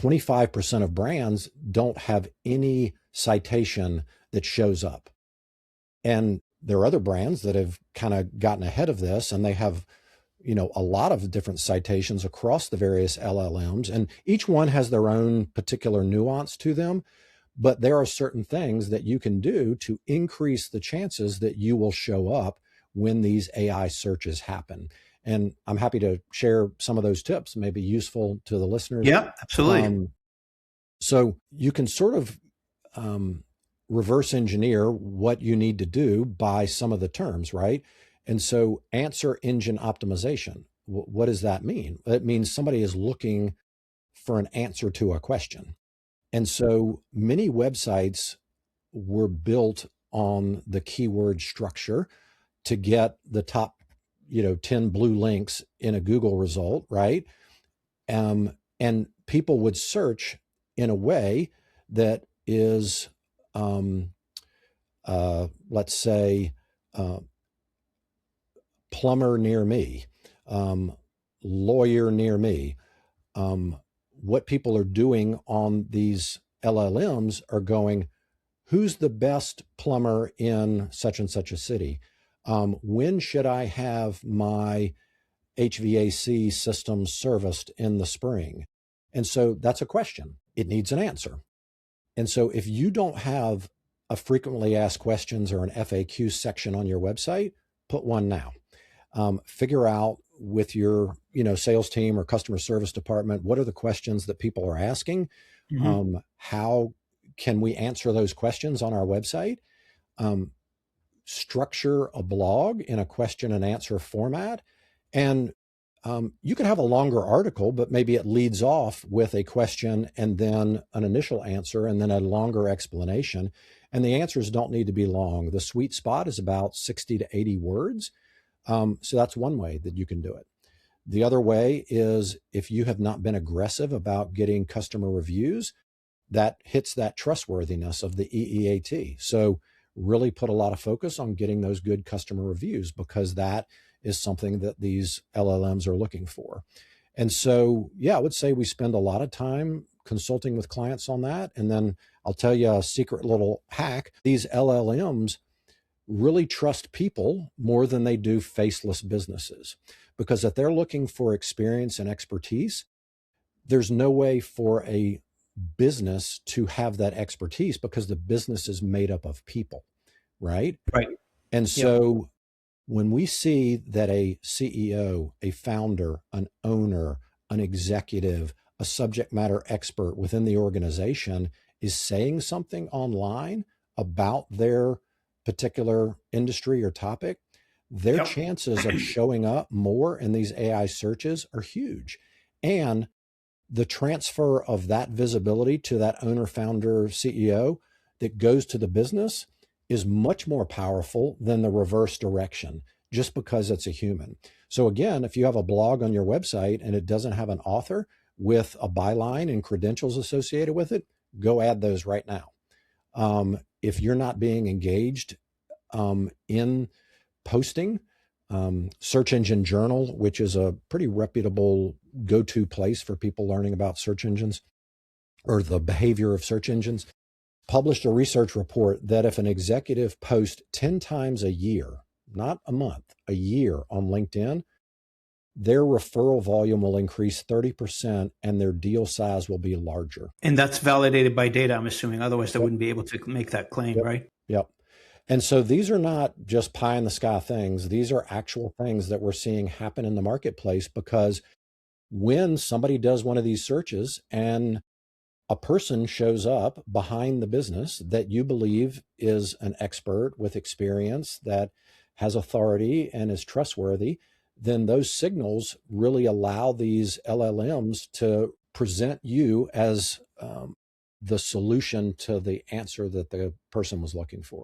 25% of brands don't have any citation that shows up. And there are other brands that have kind of gotten ahead of this, and they have, a lot of different citations across the various LLMs, and each one has their own particular nuance to them. But there are certain things that you can do to increase the chances that you will show up when these AI searches happen. And I'm happy to share some of those tips, maybe useful to the listeners. Yeah, absolutely. So you can sort of reverse engineer what you need to do by some of the terms, right? And so answer engine optimization, what does that mean? It means somebody is looking for an answer to a question. And so many websites were built on the keyword structure to get the top, 10 blue links in a Google result, right? And people would search in a way that is, let's say, plumber near me, lawyer near me. What people are doing on these LLMs are going, who's the best plumber in such and such a city? When should I have my HVAC system serviced in the spring? And so that's a question. It needs an answer. And so if you don't have a frequently asked questions or an FAQ section on your website, put one now. Figure out with your, sales team or customer service department, what are the questions that people are asking? Mm-hmm. How can we answer those questions on our website? Structure a blog in a question and answer format. And you can have a longer article, but maybe it leads off with a question and then an initial answer and then a longer explanation. And the answers don't need to be long. The sweet spot is about 60 to 80 words. So that's one way that you can do it. The other way is if you have not been aggressive about getting customer reviews, that hits that trustworthiness of the EEAT. So really put a lot of focus on getting those good customer reviews, because that is something that these LLMs are looking for. And so, I would say we spend a lot of time consulting with clients on that. And then I'll tell you a secret little hack. These LLMs really trust people more than they do faceless businesses, because if they're looking for experience and expertise, there's no way for a business to have that expertise, because the business is made up of people, right? Right. And so when we see that a CEO, a founder, an owner, an executive, a subject matter expert within the organization is saying something online about their particular industry or topic, their chances of showing up more in these AI searches are huge. And the transfer of that visibility to that owner, founder, CEO that goes to the business is much more powerful than the reverse direction, just because it's a human. So again, if you have a blog on your website and it doesn't have an author with a byline and credentials associated with it, go add those right now. If you're not being engaged in posting, Search Engine Journal, which is a pretty reputable go-to place for people learning about search engines or the behavior of search engines, published a research report that if an executive posts 10 times a year, not a month, a year on LinkedIn, their referral volume will increase 30% and their deal size will be larger. And that's validated by data, I'm assuming. Otherwise, they wouldn't be able to make that claim, right? Yep. And so these are not just pie in the sky things. These are actual things that we're seeing happen in the marketplace, because when somebody does one of these searches and a person shows up behind the business that you believe is an expert with experience, that has authority and is trustworthy, then those signals really allow these LLMs to present you as the solution to the answer that the person was looking for.